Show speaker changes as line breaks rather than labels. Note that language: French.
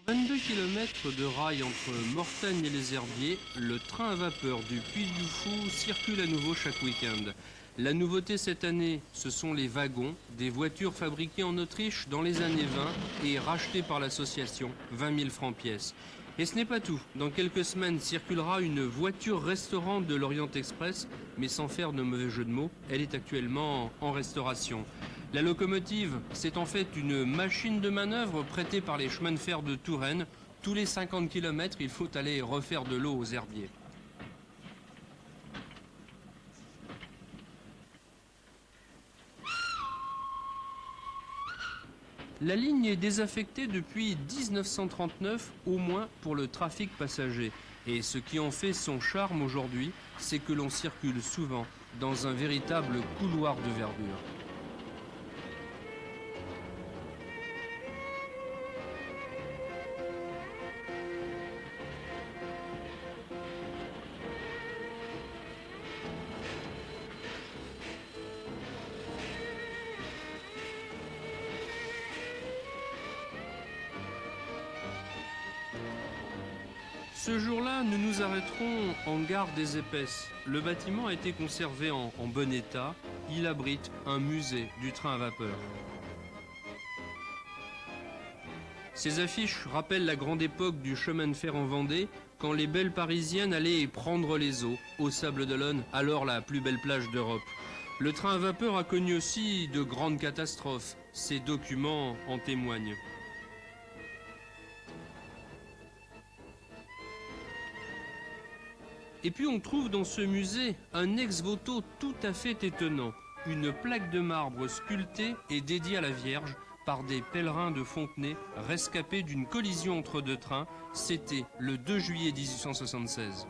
22 km de rail entre Mortagne et les Herbiers, le train à vapeur du Puy du Fou circule à nouveau chaque week-end. La nouveauté cette année, ce sont les wagons, des voitures fabriquées en Autriche dans les années 20 et rachetées par l'association, 20 000 francs pièce. Et ce n'est pas tout. Dans quelques semaines circulera une voiture-restaurant de l'Orient Express, mais sans faire de mauvais jeu de mots, elle est actuellement en restauration. La locomotive, c'est en fait une machine de manœuvre prêtée par les chemins de fer de Touraine. Tous les 50 km, il faut aller refaire de l'eau aux herbiers. La ligne est désaffectée depuis 1939, au moins pour le trafic passager. Et ce qui en fait son charme aujourd'hui, c'est que l'on circule souvent dans un véritable couloir de verdure. Ce jour-là, nous nous arrêterons en gare des Épaisses. Le bâtiment a été conservé en bon état. Il abrite un musée du train à vapeur. Ces affiches rappellent la grande époque du chemin de fer en Vendée, quand les belles parisiennes allaient prendre les eaux au Sables-d'Olonne, alors la plus belle plage d'Europe. Le train à vapeur a connu aussi de grandes catastrophes. Ces documents en témoignent. Et puis on trouve dans ce musée un ex-voto tout à fait étonnant. Une plaque de marbre sculptée et dédiée à la Vierge par des pèlerins de Fontenay rescapés d'une collision entre deux trains. C'était le 2 juillet 1876.